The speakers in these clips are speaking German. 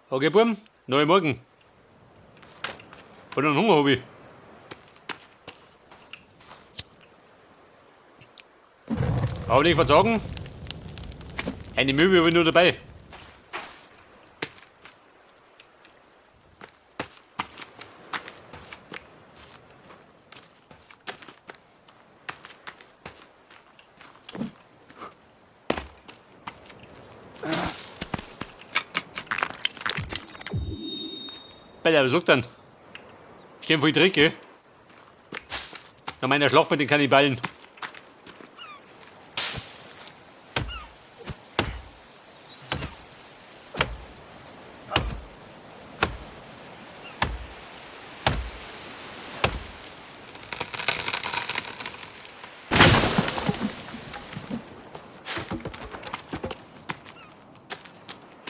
Okay, Buben, neue Morgen. Und einen Hunger hab ich. Aber nicht verzagen. Eine Möwe habe ich nur dabei. Bella, was sagt dann? Stehen voll Dreck, gell? Nach meiner Schlacht mit den Kannibalen.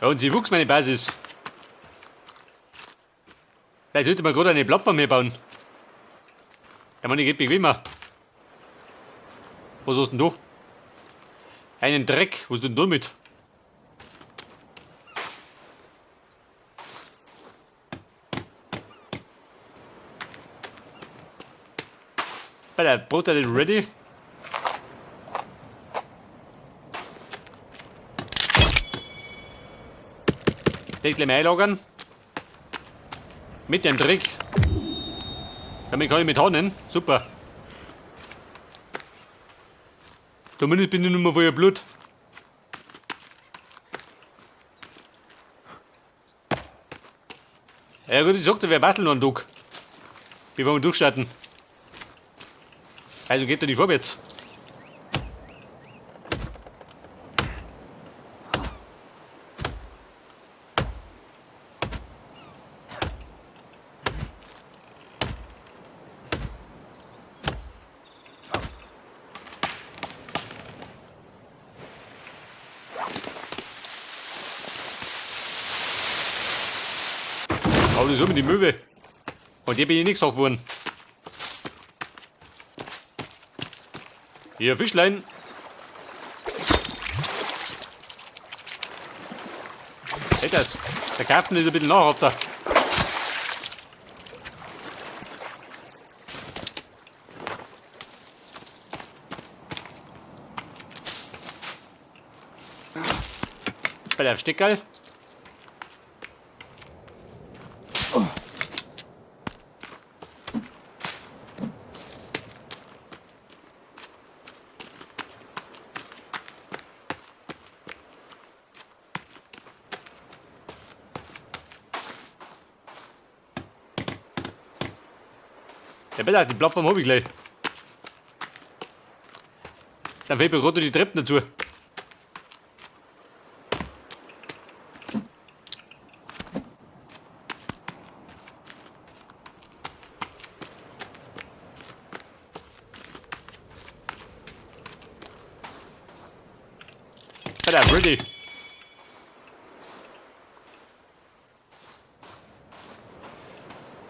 Ja, und sie wuchs meine Basis. Vielleicht sollte man gerade eine Plattform hier bauen. Ja, man, die geht bequemer. Was hast denn du? Einen Dreck. Was ist denn da mit? Bella, Brot ist ready. Das gleich mal einlagern. Mit dem Dreck. Damit kann ich mit hauen. Super. Zumindest bin ich nur mal voller Blut. Ja gut, ich sagte, wir basteln noch einen Tag. Bevor wir durchstarten. Also geht doch nicht vorwärts. Aber das ist mit die Möwe. Und die bin ich nichts geworden. Hier, Fischlein. Seht das? Der Karpfen ist ein bisschen nachhafter. Bei der Steckerl. Ja, Bella, die Plattform hab ich gleich. Dann fehlt mir gerade die Treppen dazu. Bella, ready.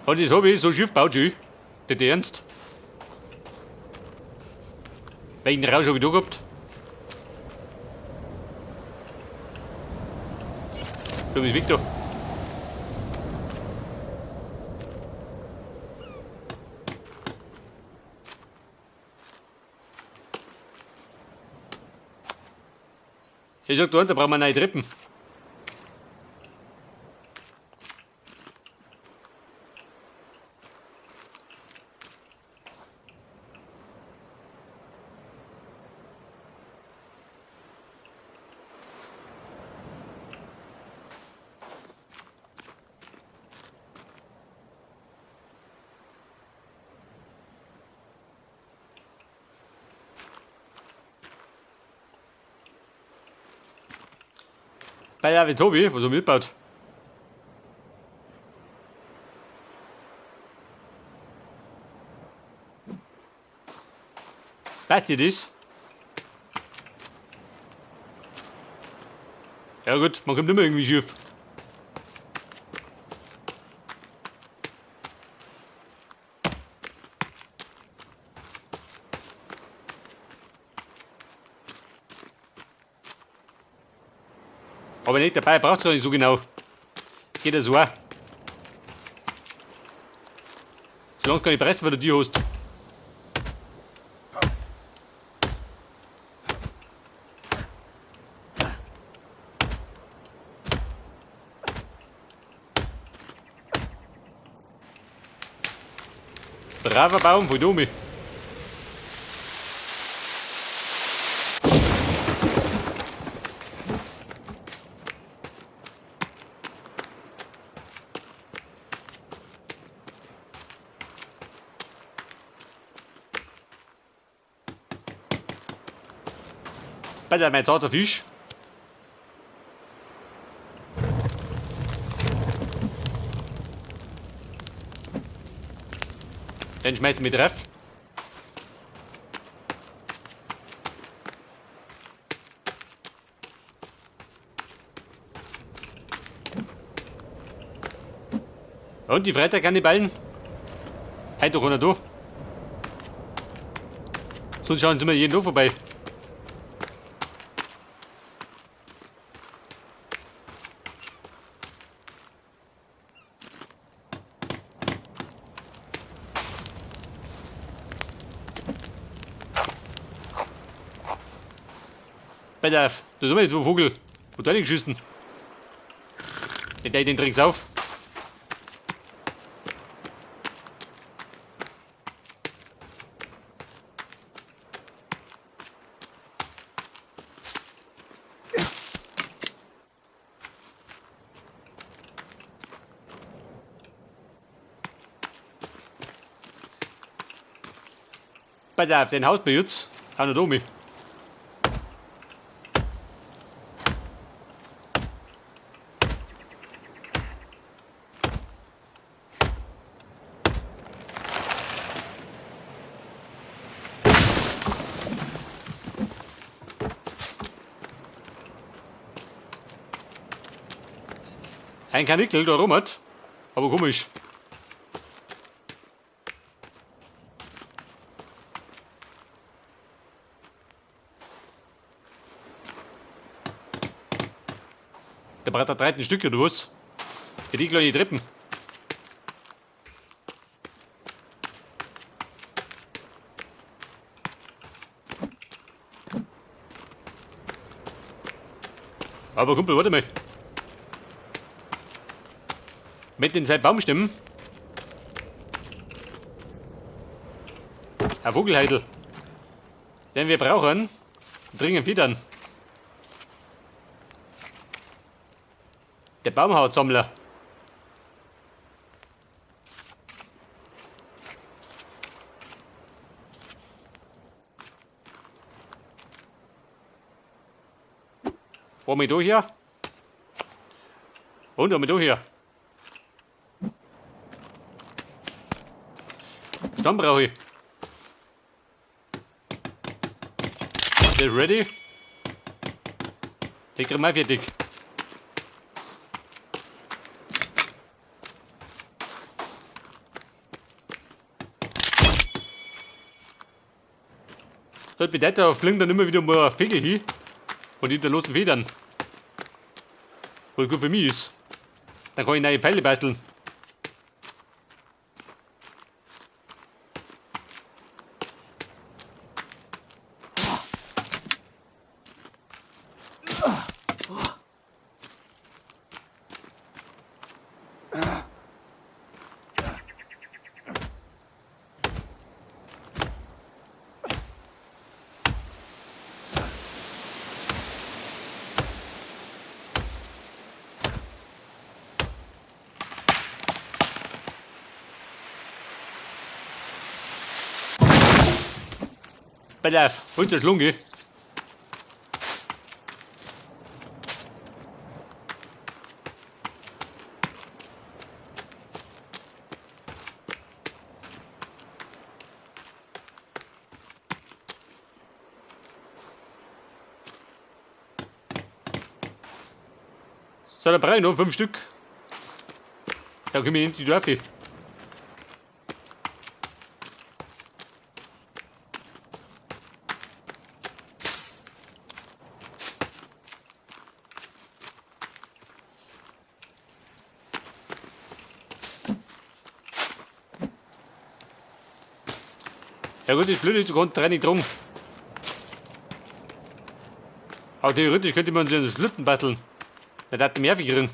Und das hab ich so Schiff baut schon. Nicht ernst? Welchen Rausch hab ich da gehabt? Du bist Victor. Ich sag, da unten brauchen wir neue Treppen. Bei der Tobi, was er mitbaut. Passt dir das? Ja gut, man kommt immer irgendwie schief. Aber nicht dabei, braucht es gar nicht so genau. Geht das so auch. Solange es keine Presse für die hast. Braver Baum, wo du mich. Bei der mein zarter Fisch. Den schmeißen wir drauf. Und die Freitag-Kannibalen? Heute doch einer da. Sonst schauen sie mir jeden Tag vorbei. Pass auf, da sind wir jetzt so ein Vogel. Wo hat der geschissen? Den trinkst auf. Pass auf, den Haus bei jetzt. Hau noch da mit. Ein Kanickel da rum hat. Aber komisch. Der braucht da 13 Stücke, du hast. Für die kleinen Treppen. Aber Kumpel, warte mal. Mit den 2 Baumstämmen. Ein Vogelheidel. Den wir brauchen. Dringend Federn. Der Baumhautsammler. Wo wir da hier? Und haben wir da hier? Dann brauche ich. Ist das ready? Den kriegen wir fertig. Das bedeutet, da fliegen dann immer wieder mal Vögel hin und hinterlassen Federn. Was gut für mich ist. Dann kann ich neue Pfeile basteln. Pass auf, und der Schlunge. So, da brauche ich noch 5 Stück. Da können wir in die Dörfer. Ja gut, das Blöde ist, du kannst dran nicht drum. Aber theoretisch könnte man uns ja einen Schlitten basteln. Da hat mehr drin.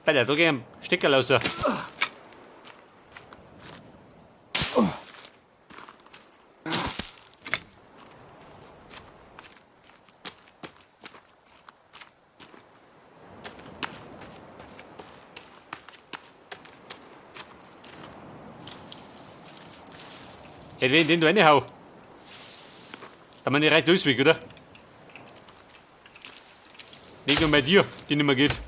Bei der drücke ich am Stecker raus. Hätte wen den du reinhau. Kann man nicht recht durchweg, oder? Nicht nur bei dir, die nicht mehr geht.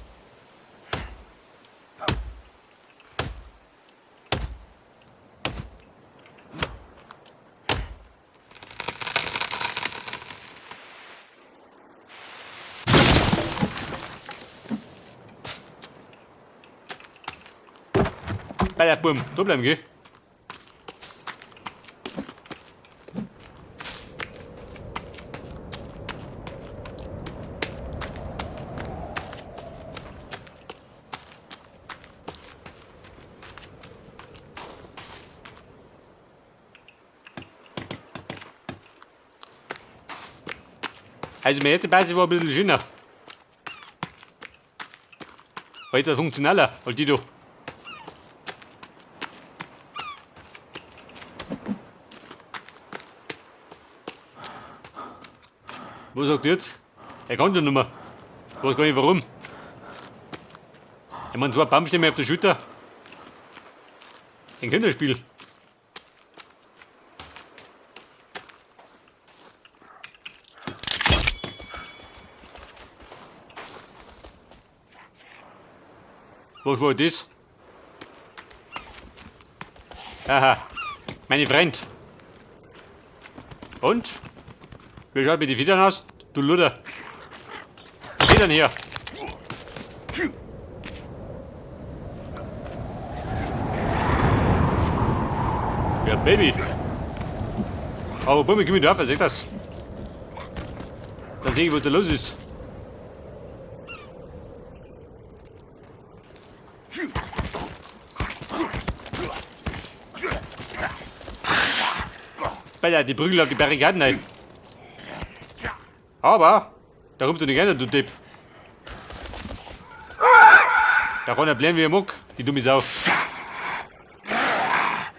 Bei der Bumm, da bleiben, gell? Also, meine erste Basis war ein bisschen schöner. War etwas funktionaler als die da. Was sagt ihr jetzt? Er kann doch nicht mehr. Ich weiß gar nicht warum. Ich meine, so ein Baumstämme auf der Schulter. Ein Kinderspiel. Was war das? Aha, meine Freund. Und? Wie schaut mit den Federn aus? Du Luder. Federn her. Ja, Baby. Aber Bumme, komm ich drauf, seht das? Dann sehe ich, was da los ist. Bei die Prügel auf die Barrikaden ein. Aber, da kommt du nicht gerne, du Depp. Da kann er bleiben, wie er mag, die dumme Sau.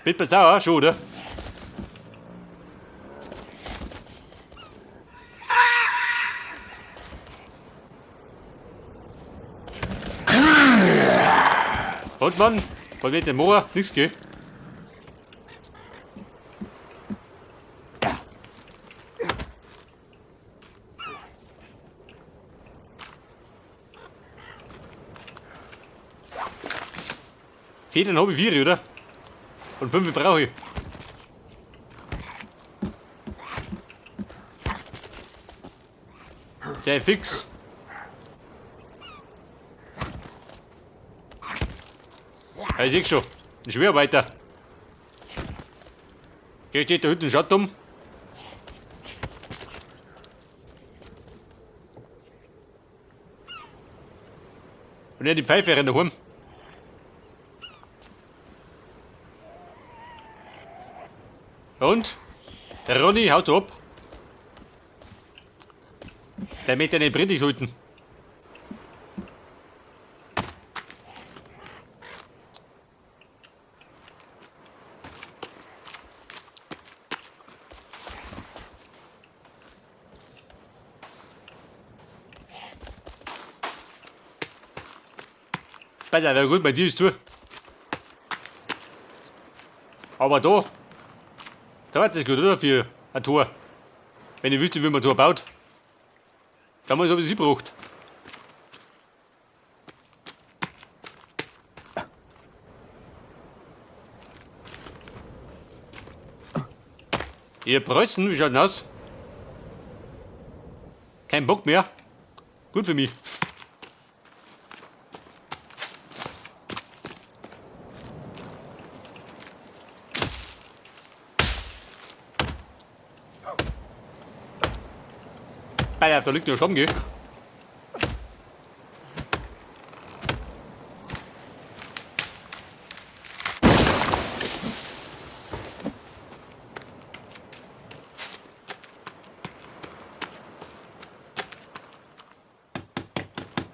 Bist du sauer, schon, oder? Und Mann, was wird der Moor? Nichts, gell? Federn habe ich 4, oder? Und 5 brauche ich. Sehr fix. Ja, ich sehe schon. Ein Schwerarbeiter. Hier steht da hinten ein Schatten um. Und er die Pfeife rennt daheim. Und? Der Ronny haut ab. Der möchte nicht brindig halten. Besser, na gut, bei dir ist zu. Aber da hat es gut, oder? Für ein Tor. Wenn ich wüsste, wie man ein Tor baut. Damals habe ich sie gebraucht. Ihr Preußen, wie schaut denn aus? Kein Bock mehr. Gut für mich. Ja, da liegt ja schon, gell?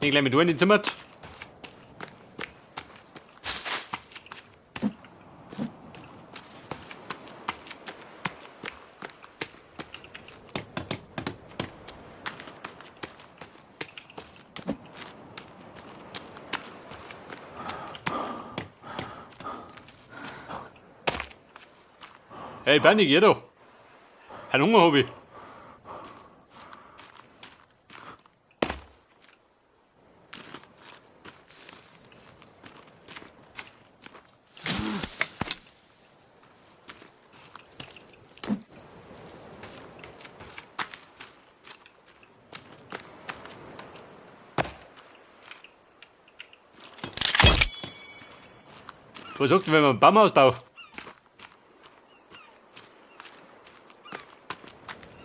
Den gleich mit in die Zimmer. Hey, Bernie, geh doch. Ein Hunger hab ich. Was sagt ihr, wenn man einen Baumhaus baut?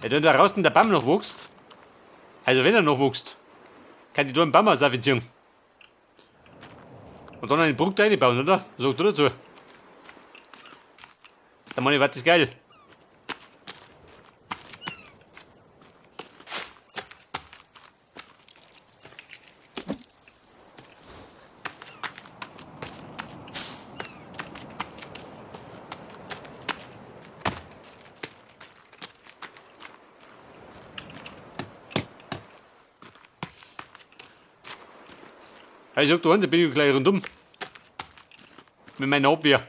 Ja, wenn da draußen der Baum noch wächst, also wenn er noch wächst, kann ich da ein Baumhaus aufziehen. Und dann einen Bruch reinbauen, oder? Was sagt ihr dazu? Der Mann, was ist geil. Ich sag, da bin ich gleich rundum. Mit meiner Abwehr.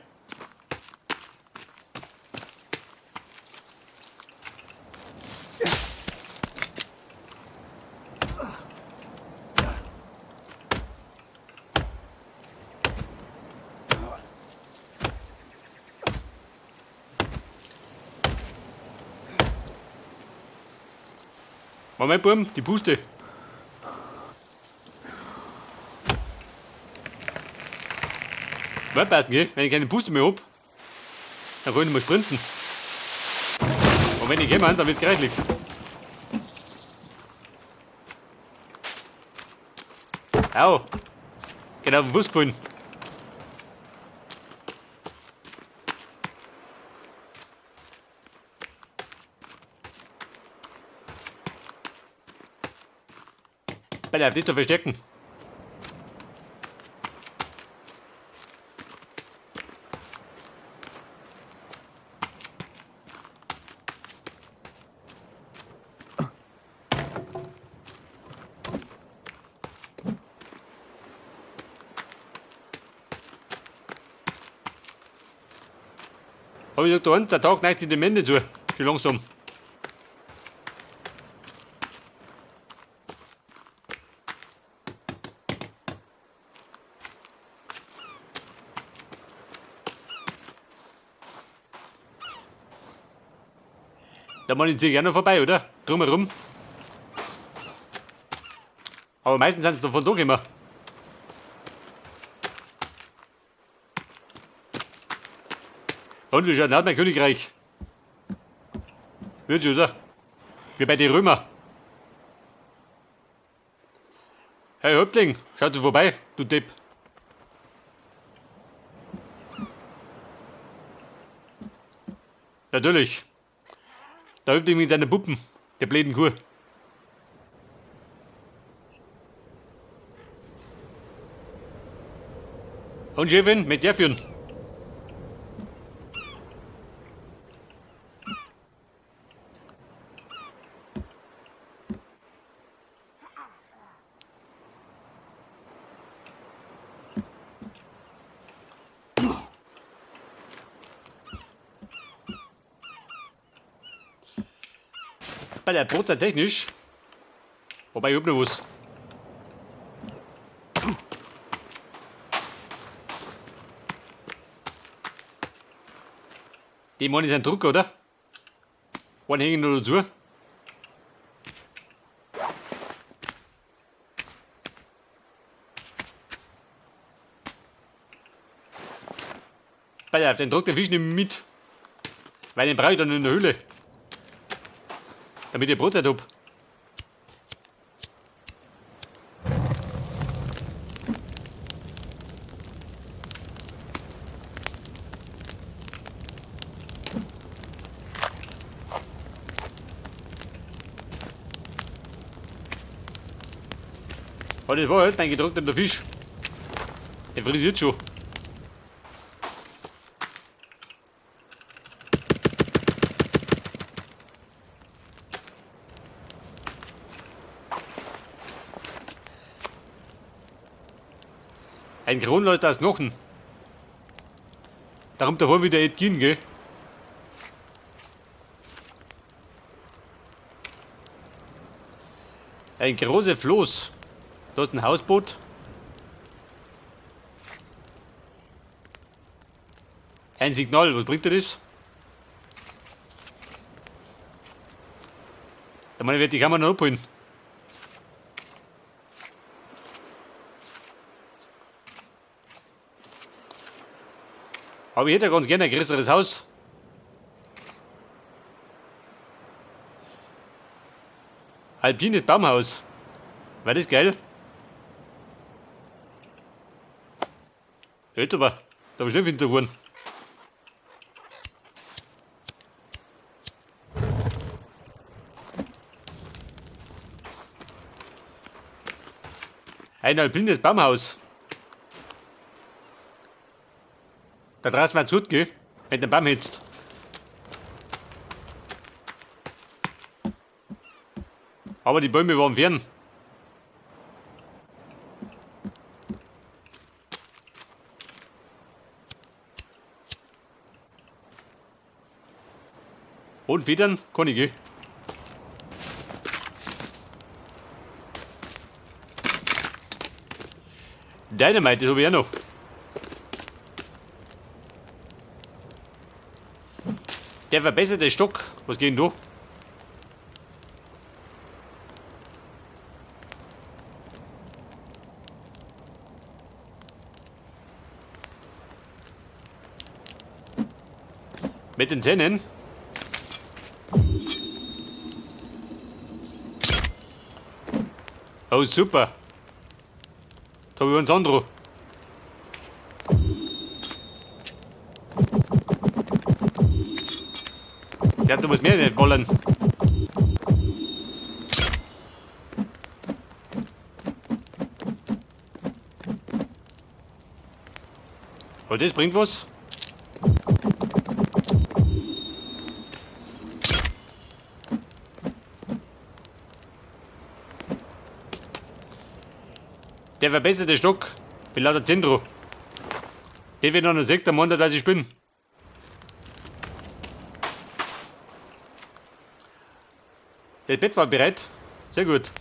Moment, Bum, die Puste. Aufpassen, gell? Wenn ich keine Puste mehr hab, dann kann ich nicht mehr sprinten. Und wenn ich jemand, dann wird gereichlich. Au! Genau auf den Fuß gefallen. Bei der nicht zu verstecken. Hab ich gesagt, da unten, der Tag neigt sich dem Ende zu. Schon langsam. Da mal ich ja noch vorbei, oder? Drumherum. Aber meistens sind sie davon da gekommen. Und wie schaut aus mein Königreich? Wird schon, oder? Wie bei den Römer. Hey Häuptling, schaut du vorbei, du Depp. Natürlich. Der Häuptling mit seinen Puppen, der bläden Kur. Und Chefin, mit der führen. Bei der Brot technisch. Wobei ich hab noch was. Die Mann ist ein Drucker, oder? Einen hängen noch dazu. Bei der, den Druck der Fisch nehme ich mit. Weil den brauche ich dann in der Höhle. Damit ich Brotzeit hab. Oh, das war halt mein getrockneter Fisch. Der frisiert schon. Ein Kronleuchter aus Knochen. Darum davor wieder nicht gehen, gell? Ein großes Floß. Da ist ein Hausboot. Ein Signal, was bringt dir das? Ich meine, ich werde die Kamera noch abholen. Aber ich hätte ja ganz gerne ein größeres Haus. Alpines Baumhaus. War das geil? Hört aber, da habe ich nicht Winter geworden. Ein alpines Baumhaus. Da draußen war es gut, gell? Wenn der Baum hitzt. Aber die Bäume waren fern. Und Federn kann ich gehen. Dynamite, das habe ich auch noch. Der verbesserte Stock. Was geht denn da? Mit den Zähnen. Oh, super. Da habe ich einen Sandro. Der hat da was mehr nicht wollen. Aber das bringt was. Der verbesserte Stock. Bin lauter Zentro. Der wird noch ein Sekt am Montag, dass ich bin. Das Bett war bereit. Sehr gut.